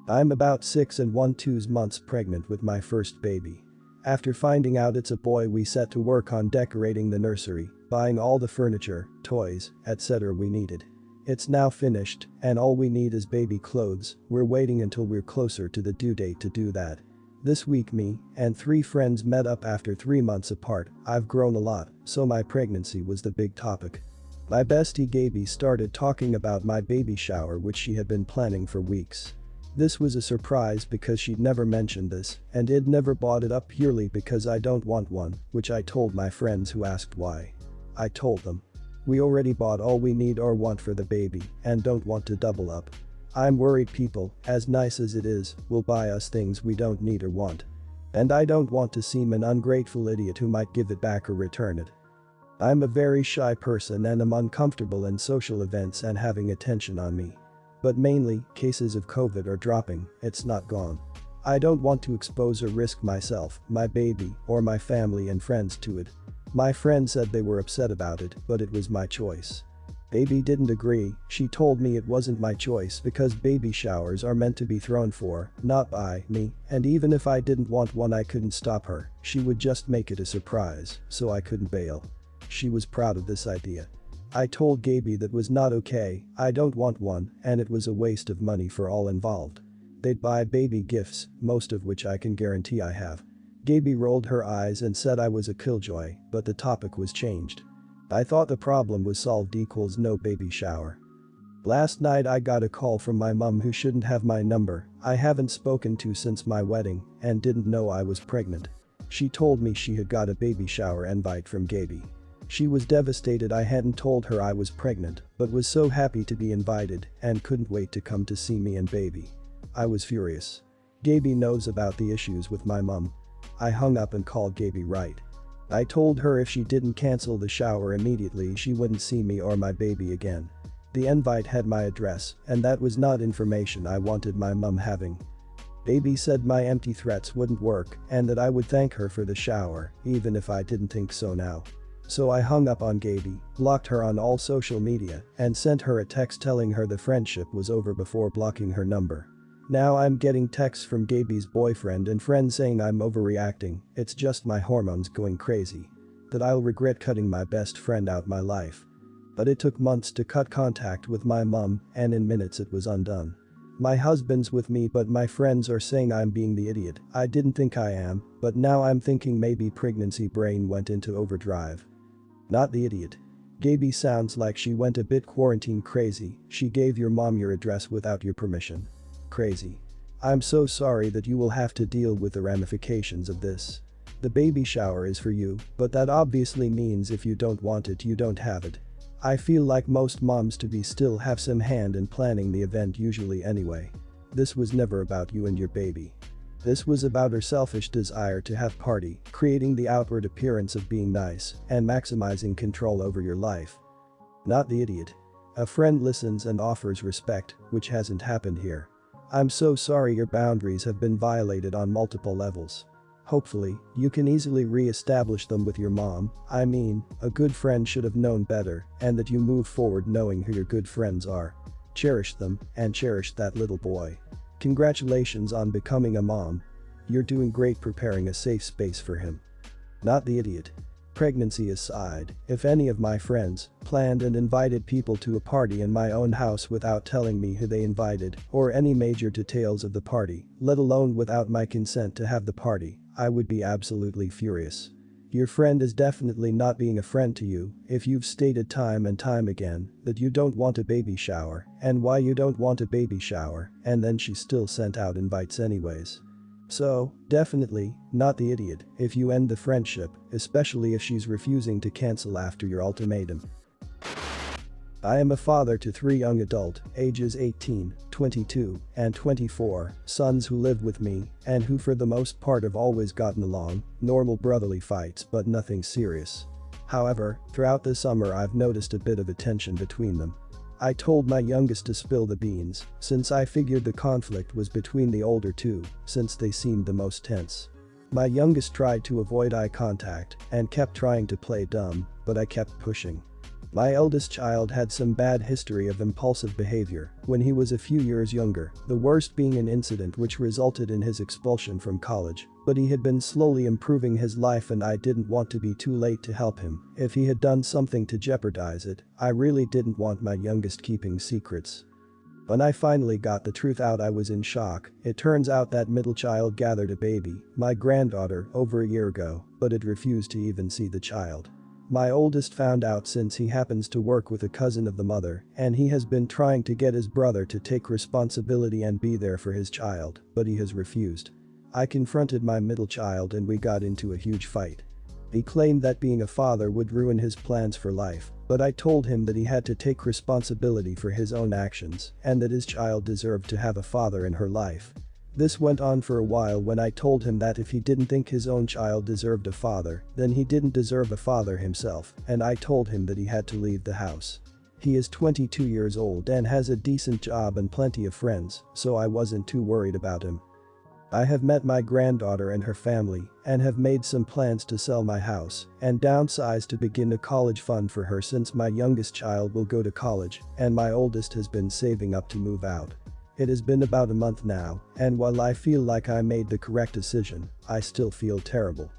I'm about 6 and 1/2 months pregnant with my first baby. After finding out it's a boy, we set to work on decorating the nursery, buying all the furniture, toys, etc. we needed. It's now finished, and all we need is baby clothes. We're waiting until we're closer to the due date to do that. This week me and 3 friends met up after 3 months apart. I've grown a lot, so my pregnancy was the big topic. My bestie Gaby started talking about my baby shower, which she had been planning for weeks. This was a surprise because she'd never mentioned this, and I'd never brought it up purely because I don't want one, which I told my friends who asked why. I told them. We already bought all we need or want for the baby and don't want to double up. I'm worried people, as nice as it is, will buy us things we don't need or want. And I don't want to seem an ungrateful idiot who might give it back or return it. I'm a very shy person and am uncomfortable in social events and having attention on me. But mainly, cases of COVID are dropping, it's not gone. I don't want to expose or risk myself, my baby, or my family and friends to it. My friend said they were upset about it, but it was my choice. Baby didn't agree. She told me it wasn't my choice because baby showers are meant to be thrown for, not by, me, and even if I didn't want one I couldn't stop her. She would just make it a surprise, so I couldn't bail. She was proud of this idea. I told Gaby that was not okay, I don't want one, and it was a waste of money for all involved. They'd buy baby gifts, most of which I can guarantee I have. Gaby rolled her eyes and said I was a killjoy, but the topic was changed. I thought the problem was solved equals no baby shower. Last night I got a call from my mum who shouldn't have my number. I haven't spoken to since my wedding and didn't know I was pregnant. She told me she had got a baby shower invite from Gaby. She was devastated I hadn't told her I was pregnant, but was so happy to be invited and couldn't wait to come to see me and baby. I was furious. Gaby knows about the issues with my mum. I hung up and called Gaby right. I told her if she didn't cancel the shower immediately she wouldn't see me or my baby again. The invite had my address, and that was not information I wanted my mum having. Baby said my empty threats wouldn't work and that I would thank her for the shower, even if I didn't think so now. So I hung up on Gaby, blocked her on all social media, and sent her a text telling her the friendship was over before blocking her number. Now I'm getting texts from Gaby's boyfriend and friends saying I'm overreacting, it's just my hormones going crazy. That I'll regret cutting my best friend out my life. But it took months to cut contact with my mum, and in minutes it was undone. My husband's with me but my friends are saying I'm being the idiot. I didn't think I am, but now I'm thinking maybe pregnancy brain went into overdrive. Not the idiot. Gaby sounds like she went a bit quarantine crazy. She gave your mom your address without your permission. Crazy. I'm so sorry that you will have to deal with the ramifications of this. The baby shower is for you, but that obviously means if you don't want it you don't have it. I feel like most moms to be still have some hand in planning the event usually anyway. This was never about you and your baby. This was about her selfish desire to have party, creating the outward appearance of being nice, and maximizing control over your life. Not the idiot. A friend listens and offers respect, which hasn't happened here. I'm so sorry your boundaries have been violated on multiple levels. Hopefully, you can easily re-establish them with your mom. I mean, a good friend should have known better, and that you move forward knowing who your good friends are. Cherish them, and cherish that little boy. Congratulations on becoming a mom. You're doing great preparing a safe space for him. Not the idiot. Pregnancy aside, if any of my friends planned and invited people to a party in my own house without telling me who they invited or any major details of the party, let alone without my consent to have the party, I would be absolutely furious. Your friend is definitely not being a friend to you if you've stated time and time again that you don't want a baby shower and why you don't want a baby shower, and then she still sent out invites anyways. So, definitely, not the idiot if you end the friendship, especially if she's refusing to cancel after your ultimatum. I am a father to 3 young adult, ages 18, 22, and 24, sons who live with me and who for the most part have always gotten along, normal brotherly fights but nothing serious. However, throughout the summer I've noticed a bit of a tension between them. I told my youngest to spill the beans, since I figured the conflict was between the older two, since they seemed the most tense. My youngest tried to avoid eye contact and kept trying to play dumb, but I kept pushing. My eldest child had some bad history of impulsive behavior when he was a few years younger, the worst being an incident which resulted in his expulsion from college, but he had been slowly improving his life and I didn't want to be too late to help him if he had done something to jeopardize it. I really didn't want my youngest keeping secrets. When I finally got the truth out, I was in shock. It turns out that middle child gathered a baby, my granddaughter, over a year ago, but it refused to even see the child. My oldest found out since he happens to work with a cousin of the mother, and he has been trying to get his brother to take responsibility and be there for his child, but he has refused. I confronted my middle child and we got into a huge fight. He claimed that being a father would ruin his plans for life, but I told him that he had to take responsibility for his own actions and that his child deserved to have a father in her life. This went on for a while when I told him that if he didn't think his own child deserved a father, then he didn't deserve a father himself, and I told him that he had to leave the house. He is 22 years old and has a decent job and plenty of friends, so I wasn't too worried about him. I have met my granddaughter and her family and have made some plans to sell my house and downsize to begin a college fund for her since my youngest child will go to college and my oldest has been saving up to move out. It has been about a month now, and while I feel like I made the correct decision, I still feel terrible.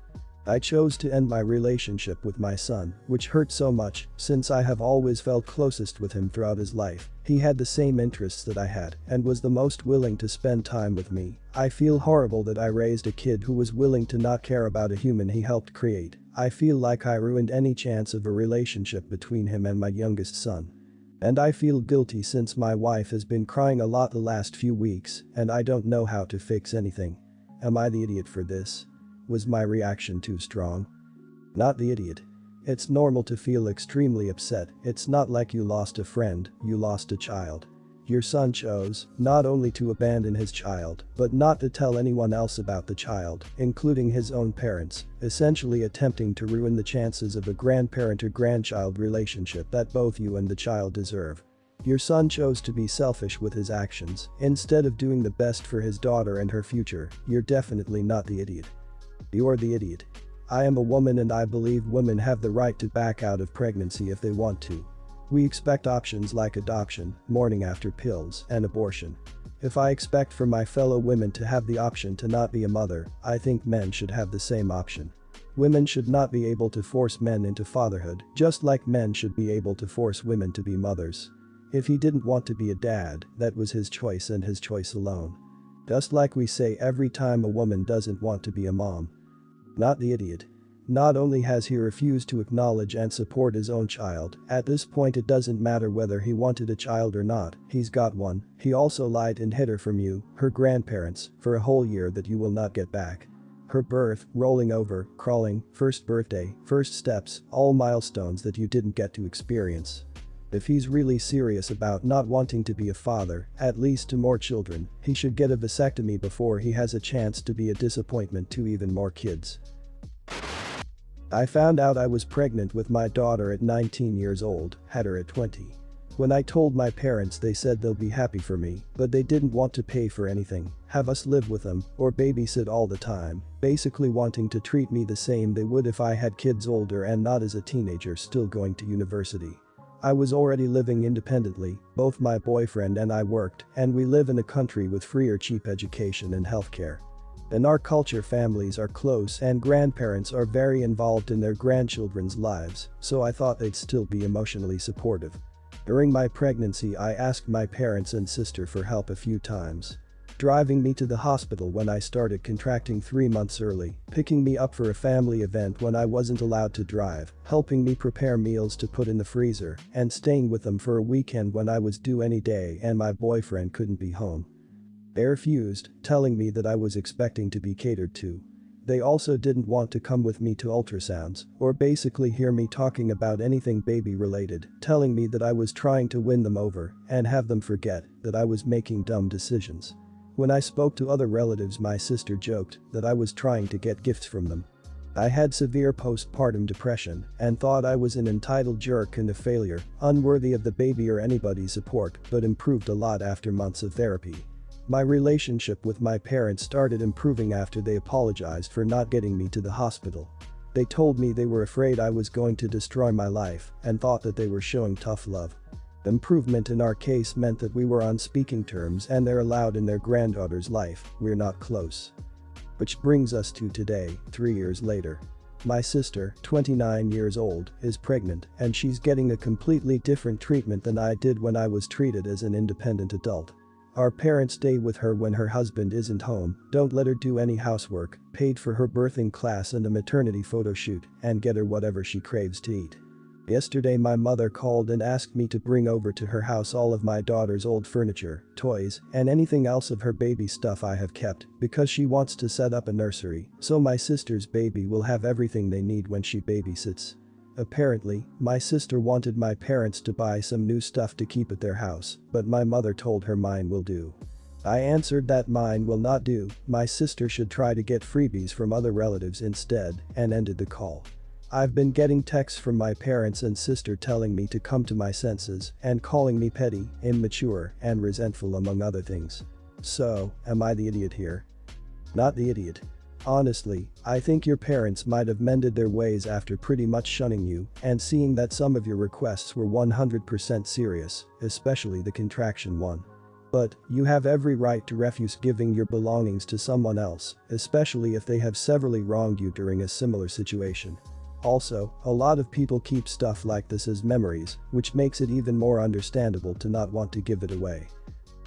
I chose to end my relationship with my son, which hurt so much since I have always felt closest with him throughout his life. He had the same interests that I had and was the most willing to spend time with me. I feel horrible that I raised a kid who was willing to not care about a human he helped create. I feel like I ruined any chance of a relationship between him and my youngest son. And I feel guilty since my wife has been crying a lot the last few weeks and I don't know how to fix anything. Am I the idiot for this? Was my reaction too strong? Not the idiot. It's normal to feel extremely upset. It's not like you lost a friend, you lost a child. Your son chose not only to abandon his child, but not to tell anyone else about the child, including his own parents, essentially attempting to ruin the chances of a grandparent or grandchild relationship that both you and the child deserve. Your son chose to be selfish with his actions instead of doing the best for his daughter and her future. You're definitely not the idiot. You're the idiot. I am a woman and I believe women have the right to back out of pregnancy if they want to. We expect options like adoption, morning after pills, and abortion. If I expect for my fellow women to have the option to not be a mother, I think men should have the same option. Women should not be able to force men into fatherhood, just like men should be able to force women to be mothers. If he didn't want to be a dad, that was his choice and his choice alone. Just like we say every time a woman doesn't want to be a mom. Not the idiot. Not only has he refused to acknowledge and support his own child, at this point it doesn't matter whether he wanted a child or not, he's got one. He also lied and hid her from you, her grandparents, for a whole year that you will not get back. Her birth, rolling over, crawling, first birthday, first steps, all milestones that you didn't get to experience. If he's really serious about not wanting to be a father, at least to more children, he should get a vasectomy before he has a chance to be a disappointment to even more kids. I found out I was pregnant with my daughter at 19 years old, had her at 20. When I told my parents, they said they'll be happy for me, but they didn't want to pay for anything, have us live with them, or babysit all the time, basically wanting to treat me the same they would if I had kids older and not as a teenager still going to university. I was already living independently, both my boyfriend and I worked, and we live in a country with free or cheap education and healthcare. In our culture, families are close and grandparents are very involved in their grandchildren's lives, so I thought they'd still be emotionally supportive. During my pregnancy, I asked my parents and sister for help a few times. Driving me to the hospital when I started contracting 3 months early, picking me up for a family event when I wasn't allowed to drive, helping me prepare meals to put in the freezer, and staying with them for a weekend when I was due any day and my boyfriend couldn't be home. They refused, telling me that I was expecting to be catered to. They also didn't want to come with me to ultrasounds, or basically hear me talking about anything baby related, telling me that I was trying to win them over and have them forget that I was making dumb decisions. When I spoke to other relatives, my sister joked that I was trying to get gifts from them. I had severe postpartum depression and thought I was an entitled jerk and a failure, unworthy of the baby or anybody's support, but improved a lot after months of therapy. My relationship with my parents started improving after they apologized for not getting me to the hospital. They told me they were afraid I was going to destroy my life and thought that they were showing tough love. The improvement in our case meant that we were on speaking terms and they're allowed in their granddaughter's life. We're not close. Which brings us to today, 3 years later. My sister, 29 years old, is pregnant and she's getting a completely different treatment than I did when I was treated as an independent adult. Our parents stay with her when her husband isn't home, don't let her do any housework, paid for her birthing class and a maternity photo shoot, and get her whatever she craves to eat. Yesterday my mother called and asked me to bring over to her house all of my daughter's old furniture, toys, and anything else of her baby stuff I have kept because she wants to set up a nursery, so my sister's baby will have everything they need when she babysits. Apparently, my sister wanted my parents to buy some new stuff to keep at their house, but my mother told her mine will do. I answered that mine will not do, my sister should try to get freebies from other relatives instead, and ended the call. I've been getting texts from my parents and sister telling me to come to my senses and calling me petty, immature, and resentful among other things. So, am I the idiot here? Not the idiot. Honestly, I think your parents might have mended their ways after pretty much shunning you and seeing that some of your requests were 100% serious, especially the contraction one. But, you have every right to refuse giving your belongings to someone else, especially if they have severely wronged you during a similar situation. Also, a lot of people keep stuff like this as memories, which makes it even more understandable to not want to give it away.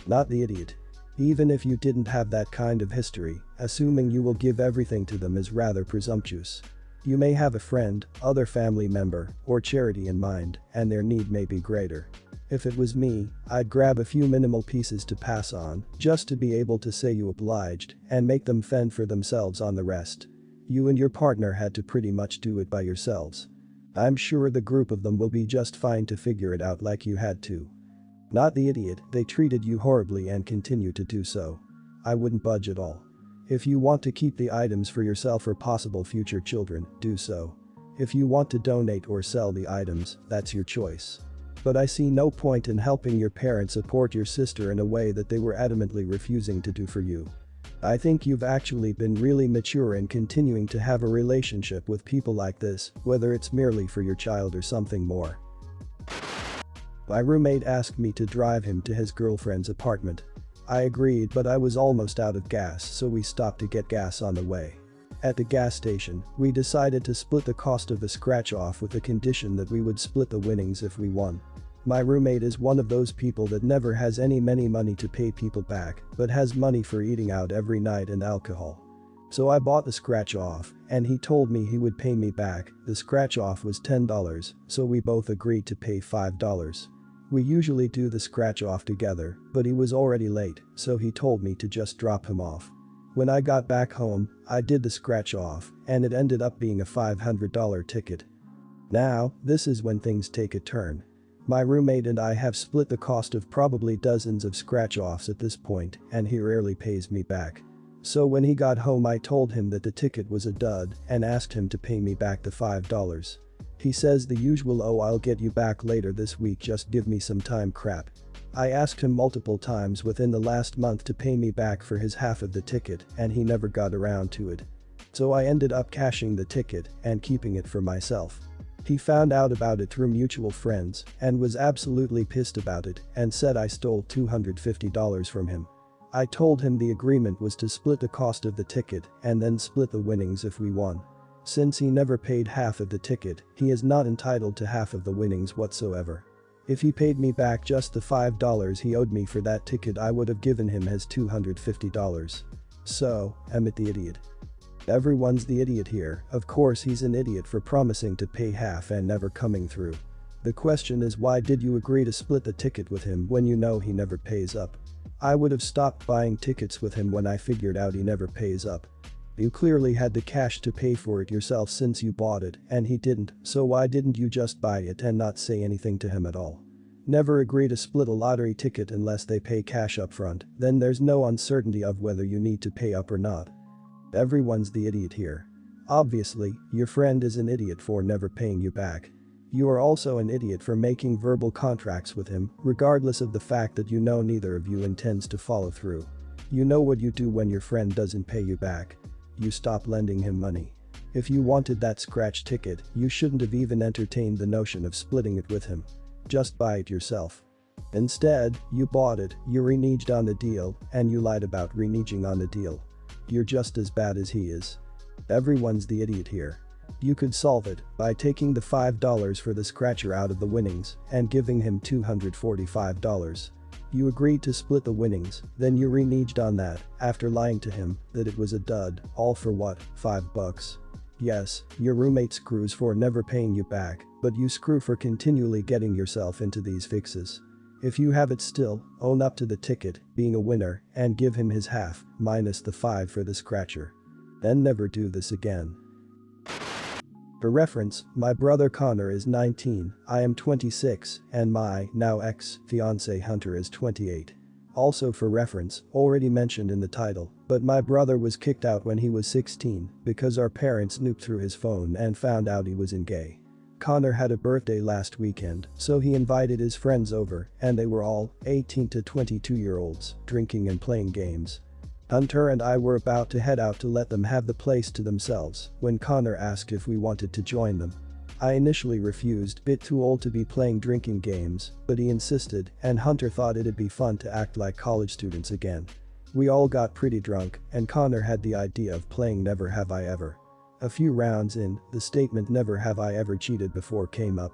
Not the idiot. Even if you didn't have that kind of history, assuming you will give everything to them is rather presumptuous. You may have a friend, other family member, or charity in mind, and their need may be greater. If it was me, I'd grab a few minimal pieces to pass on, just to be able to say you obliged, and make them fend for themselves on the rest. You and your partner had to pretty much do it by yourselves. I'm sure the group of them will be just fine to figure it out like you had to. Not the idiot, they treated you horribly and continue to do so. I wouldn't budge at all. If you want to keep the items for yourself or possible future children, do so. If you want to donate or sell the items, that's your choice. But I see no point in helping your parents support your sister in a way that they were adamantly refusing to do for you. I think you've actually been really mature in continuing to have a relationship with people like this, whether it's merely for your child or something more. My roommate asked me to drive him to his girlfriend's apartment. I agreed, but I was almost out of gas, so we stopped to get gas on the way. At the gas station, we decided to split the cost of the scratch-off with the condition that we would split the winnings if we won. My roommate is one of those people that never has any money to pay people back, but has money for eating out every night and alcohol. So I bought the scratch-off, and he told me he would pay me back. The scratch-off was $10, so we both agreed to pay $5. We usually do the scratch-off together, but he was already late, so he told me to just drop him off. When I got back home, I did the scratch-off, and it ended up being a $500 ticket. Now, this is when things take a turn. My roommate and I have split the cost of probably dozens of scratch-offs at this point, and he rarely pays me back. So when he got home I told him that the ticket was a dud and asked him to pay me back the $5. He says the usual "oh, I'll get you back later this week, just give me some time" crap. I asked him multiple times within the last month to pay me back for his half of the ticket and he never got around to it. So I ended up cashing the ticket and keeping it for myself. He found out about it through mutual friends and was absolutely pissed about it and said I stole $250 from him. I told him the agreement was to split the cost of the ticket and then split the winnings if we won. Since he never paid half of the ticket, he is not entitled to half of the winnings whatsoever. If he paid me back just the $5 he owed me for that ticket, I would have given him his $250. So, am I the idiot? Everyone's the idiot here. Of course he's an idiot for promising to pay half and never coming through. The question is, why did you agree to split the ticket with him when you know he never pays up? I would have stopped buying tickets with him when I figured out he never pays up. You clearly had the cash to pay for it yourself since you bought it and he didn't, so why didn't you just buy it and not say anything to him at all? Never agree to split a lottery ticket unless they pay cash up front, then there's no uncertainty of whether you need to pay up or not. Everyone's the idiot here. Obviously, your friend is an idiot for never paying you back. You are also an idiot for making verbal contracts with him, regardless of the fact that you know neither of you intends to follow through. You know what you do when your friend doesn't pay you back. You stop lending him money. If you wanted that scratch ticket, you shouldn't have even entertained the notion of splitting it with him. Just buy it yourself. Instead, you bought it, you reneged on the deal, and you lied about reneging on the deal. You're just as bad as he is. Everyone's the idiot here. You could solve it by taking the $5 for the scratcher out of the winnings and giving him $245. You agreed to split the winnings, then you reneged on that after lying to him that it was a dud, all for what, $5? Yes, your roommate screws for never paying you back, but you screw for continually getting yourself into these fixes. If you have it still, own up to the ticket being a winner and give him his half, minus the 5 for the scratcher. Then never do this again. For reference, my brother Connor is 19, I am 26, and my now ex-fiancé Hunter is 28. Also for reference, already mentioned in the title, but my brother was kicked out when he was 16 because our parents snooped through his phone and found out he was gay. Connor had a birthday last weekend, so he invited his friends over and they were all 18 to 22-year-olds, drinking and playing games. Hunter and I were about to head out to let them have the place to themselves when Connor asked if we wanted to join them. I initially refused, bit too old to be playing drinking games, but he insisted and Hunter thought it'd be fun to act like college students again. We all got pretty drunk and Connor had the idea of playing Never Have I Ever. A few rounds in, the statement "Never have I ever cheated before" came up.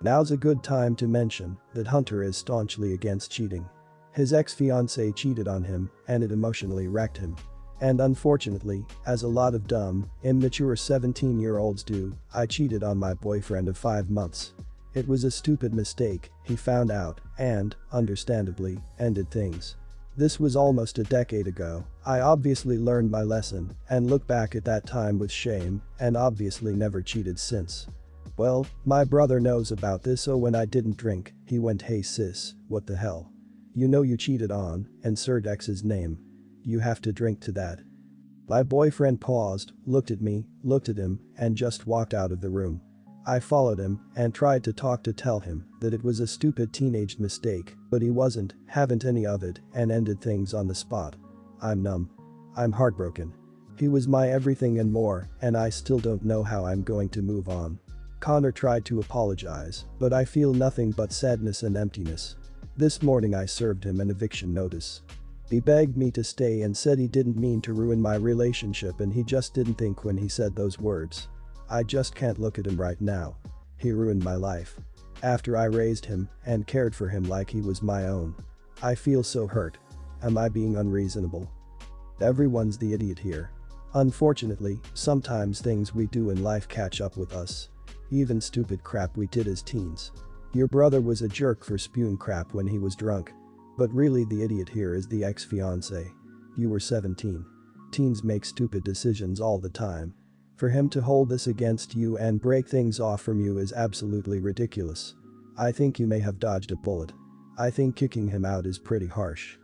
Now's a good time to mention that Hunter is staunchly against cheating. His ex-fiancée cheated on him and it emotionally wrecked him. And unfortunately, as a lot of dumb, immature 17-year-olds do, I cheated on my boyfriend of 5 months. It was a stupid mistake, he found out, and, understandably, ended things. This was almost a decade ago, I obviously learned my lesson and look back at that time with shame and obviously never cheated since. Well, my brother knows about this, so when I didn't drink, he went, "Hey sis, what the hell? You know you cheated on," and Sir X's name. "You have to drink to that." My boyfriend paused, looked at me, looked at him, and just walked out of the room. I followed him and tried to talk to tell him that it was a stupid teenage mistake, but he wasn't, haven't any of it, and ended things on the spot. I'm numb. I'm heartbroken. He was my everything and more, and I still don't know how I'm going to move on. Connor tried to apologize, but I feel nothing but sadness and emptiness. This morning I served him an eviction notice. He begged me to stay and said he didn't mean to ruin my relationship and he just didn't think when he said those words. I just can't look at him right now. He ruined my life. After I raised him and cared for him like he was my own. I feel so hurt. Am I being unreasonable? Everyone's the idiot here. Unfortunately, sometimes things we do in life catch up with us. Even stupid crap we did as teens. Your brother was a jerk for spewing crap when he was drunk. But really the idiot here is the ex-fiancé. You were 17. Teens make stupid decisions all the time. For him to hold this against you and break things off from you is absolutely ridiculous. I think you may have dodged a bullet. I think kicking him out is pretty harsh.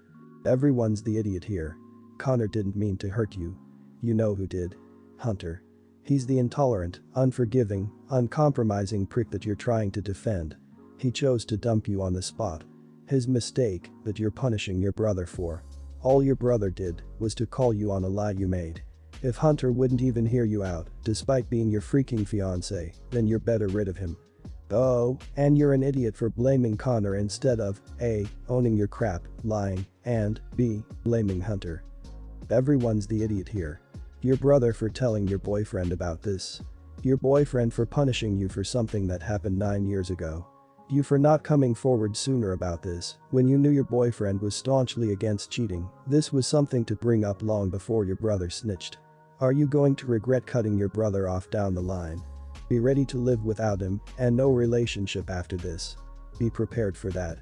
Everyone's the idiot here. Connor didn't mean to hurt you. You know who did. Hunter. He's the intolerant, unforgiving, uncompromising prick that you're trying to defend. He chose to dump you on the spot. His mistake that you're punishing your brother for. All your brother did was to call you on a lie you made. If Hunter wouldn't even hear you out, despite being your freaking fiancé, then you're better rid of him. Oh, and you're an idiot for blaming Connor instead of A. Owning your crap, lying, and B. Blaming Hunter. Everyone's the idiot here. Your brother for telling your boyfriend about this. Your boyfriend for punishing you for something that happened 9 years ago. You for not coming forward sooner about this when you knew your boyfriend was staunchly against cheating. This was something to bring up long before your brother snitched. Are you going to regret cutting your brother off down the line? Be ready to live without him and no relationship after this. Be prepared for that.